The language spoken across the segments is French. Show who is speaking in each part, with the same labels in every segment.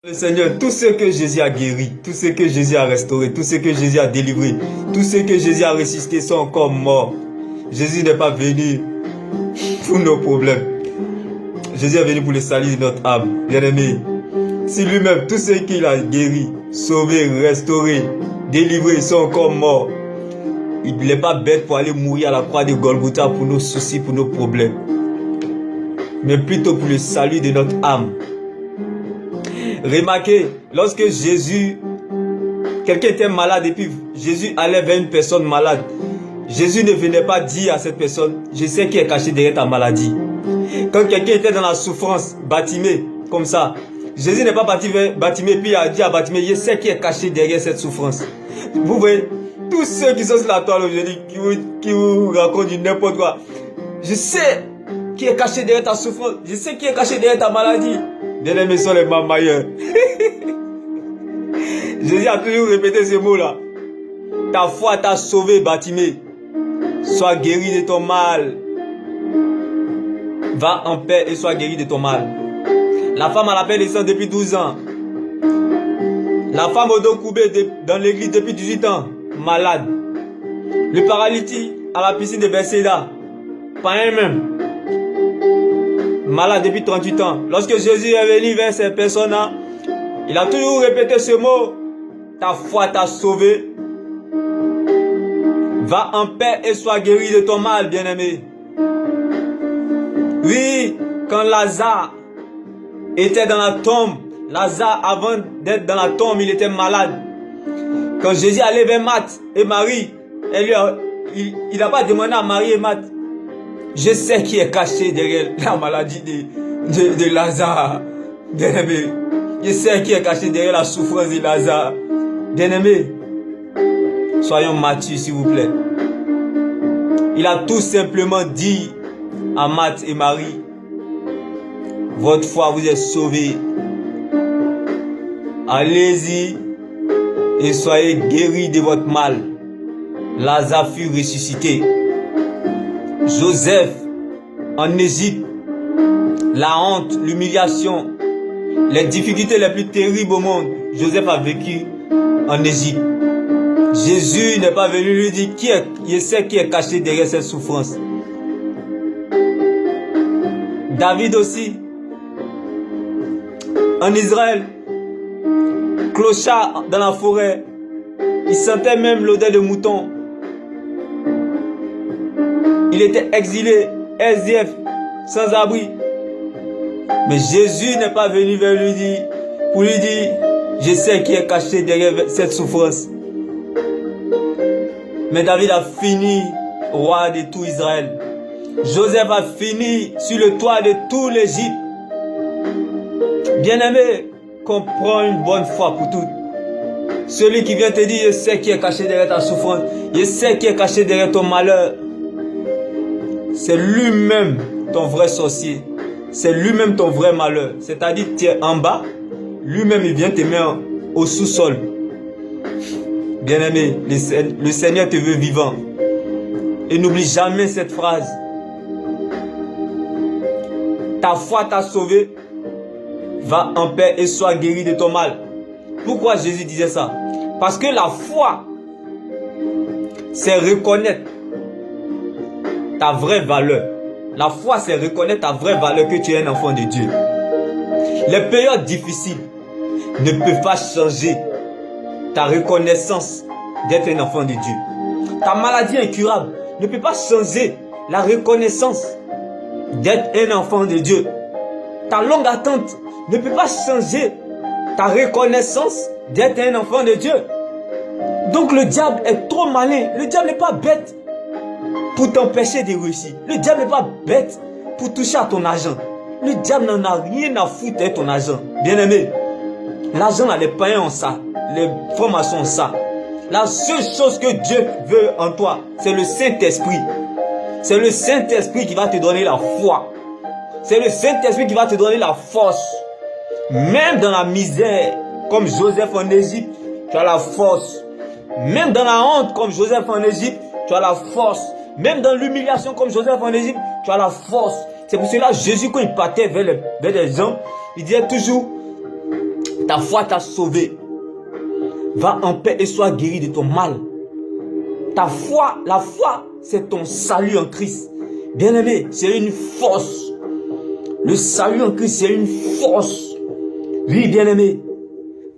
Speaker 1: Le Seigneur, tout ce que Jésus a guéri, tout ce que Jésus a restauré, tout ce que Jésus a délivré, tout ce que Jésus a ressuscité sont encore morts. Jésus n'est pas venu pour nos problèmes. Jésus est venu pour le salut de notre âme. Bien-aimé, si lui-même, tout ce qu'il a guéri, sauvé, restauré, délivré, sont encore morts, il n'est pas bête pour aller mourir à la croix de Golgotha pour nos soucis, pour nos problèmes, mais plutôt pour le salut de notre âme. Remarquez, lorsque Jésus, quelqu'un était malade et puis Jésus allait vers une personne malade, Jésus ne venait pas dire à cette personne, je sais qui est caché derrière ta maladie. Quand quelqu'un était dans la souffrance, Bartimée, comme ça, Jésus n'est pas parti vers Bartimée puis il a dit à Bartimée, je sais qui est caché derrière cette souffrance. Vous voyez, tous ceux qui sont sur la toile aujourd'hui, qui vous racontent du n'importe quoi, je sais qui est caché derrière ta souffrance, je sais qui est caché derrière ta maladie. Bien-aimés sont les mamailleurs. Jésus a toujours répété ces mots-là. Ta foi t'a sauvé, Bartimée. Sois guéri de ton mal. Va en paix et sois guéri de ton mal. La femme à la paix descend depuis 12 ans. La femme au dos courbé dans l'église depuis 18 ans, malade. Le paralytique à la piscine de Bethesda, pas un même. Malade depuis 38 ans. Lorsque Jésus est venu vers ces personnes-là, il a toujours répété ce mot. Ta foi t'a sauvé. Va en paix et sois guéri de ton mal, bien-aimé. Oui, quand Lazare était dans la tombe, Lazare, avant d'être dans la tombe, il était malade. Quand Jésus allait vers Marthe et Marie, il n'a pas demandé à Marie et Marthe, je sais qui est caché derrière la maladie de Lazare. Bien-aimé, je sais qui est caché derrière la souffrance de Lazare. Bien-aimé, soyons matures s'il vous plaît. Il a tout simplement dit à Marthe et Marie, votre foi vous est sauvée. Allez-y et soyez guéris de votre mal. Lazare fut ressuscité. Joseph en Égypte, la honte, l'humiliation, les difficultés les plus terribles au monde, Joseph a vécu en Égypte. Jésus n'est pas venu lui dire je sais qui est caché derrière cette souffrance. David aussi, en Israël, clochard dans la forêt, il sentait même l'odeur de mouton. Il était exilé, SDF, sans abri. Mais Jésus n'est pas venu vers lui pour lui dire, je sais qui est caché derrière cette souffrance. Mais David a fini roi de tout Israël. Joseph a fini sur le toit de tout l'Égypte. Bien-aimé, comprends une bonne fois pour toutes. Celui qui vient te dire, je sais qui est caché derrière ta souffrance, je sais qui est caché derrière ton malheur, c'est lui-même ton vrai sorcier. C'est lui-même ton vrai malheur. C'est-à-dire que tu es en bas, lui-même il vient te mettre au sous-sol. Bien-aimé, le Seigneur te veut vivant. Et n'oublie jamais cette phrase. Ta foi t'a sauvé. Va en paix et sois guéri de ton mal. Pourquoi Jésus disait ça? Parce que la foi, c'est reconnaître ta vraie valeur. La foi, c'est reconnaître ta vraie valeur que tu es un enfant de Dieu. Les périodes difficiles ne peuvent pas changer ta reconnaissance d'être un enfant de Dieu. Ta maladie incurable ne peut pas changer la reconnaissance d'être un enfant de Dieu. Ta longue attente ne peut pas changer ta reconnaissance d'être un enfant de Dieu. Donc le diable est trop malin. Le diable n'est pas bête pour t'empêcher de réussir. Le diable n'est pas bête pour toucher à ton argent. Le diable n'en a rien à foutre de ton argent. Bien-aimé, l'argent là, les païens ont ça. Les francs-maçons ont ça. La seule chose que Dieu veut en toi, c'est le Saint-Esprit. C'est le Saint-Esprit qui va te donner la foi. C'est le Saint-Esprit qui va te donner la force. Même dans la misère, comme Joseph en Égypte, tu as la force. Même dans la honte, comme Joseph en Égypte, tu as la force. Même dans l'humiliation, comme Joseph en Égypte, tu as la force. C'est pour cela que Jésus, quand il partait vers les gens, il disait toujours, Ta foi t'a sauvé. Va en paix et sois guéri de ton mal. Ta foi, la foi, c'est ton salut en Christ. Bien-aimé, c'est une force. Le salut en Christ, c'est une force. Oui, bien-aimé.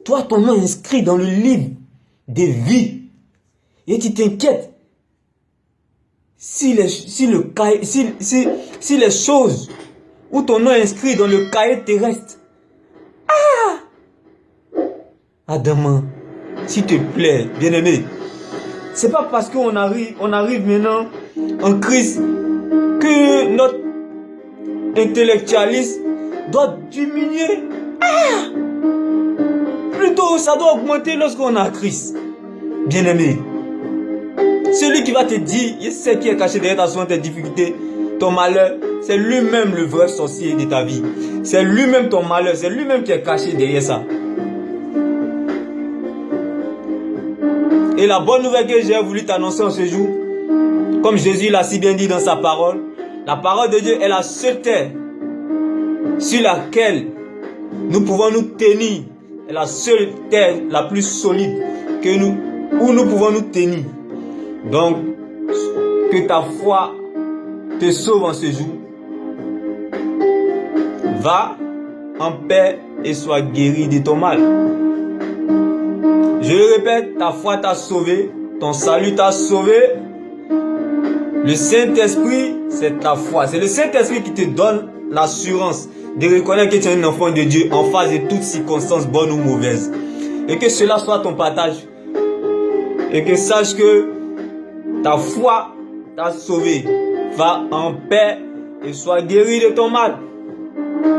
Speaker 1: Toi, ton nom est inscrit dans le livre des vies. Et tu t'inquiètes. Si les choses où ton nom est inscrit dans le cahier terrestre. Adama, s'il te plaît, bien-aimé. C'est pas parce qu'on arrive maintenant en Christ que notre intellectualisme doit diminuer. Plutôt, ça doit augmenter lorsqu'on a Christ. Bien-aimé, celui qui va te dire, il sait qui est caché derrière ta soin, tes difficultés, ton malheur, c'est lui-même le vrai sorcier de ta vie. C'est lui-même ton malheur, c'est lui-même qui est caché derrière ça. Et la bonne nouvelle que j'ai voulu t'annoncer en ce jour, comme Jésus l'a si bien dit dans sa parole, la parole de Dieu est la seule terre sur laquelle nous pouvons nous tenir. C'est la seule terre la plus solide où nous pouvons nous tenir. Donc, que ta foi te sauve en ce jour. Va en paix et sois guéri de ton mal. Je le répète, ta foi t'a sauvé, ton salut t'a sauvé. Le Saint-Esprit, c'est ta foi. C'est le Saint-Esprit qui te donne l'assurance de reconnaître que tu es un enfant de Dieu en face de toutes circonstances bonnes ou mauvaises. Et que cela soit ton partage. Et que sache que ta foi t'a sauvé. Va en paix et sois guéri de ton mal.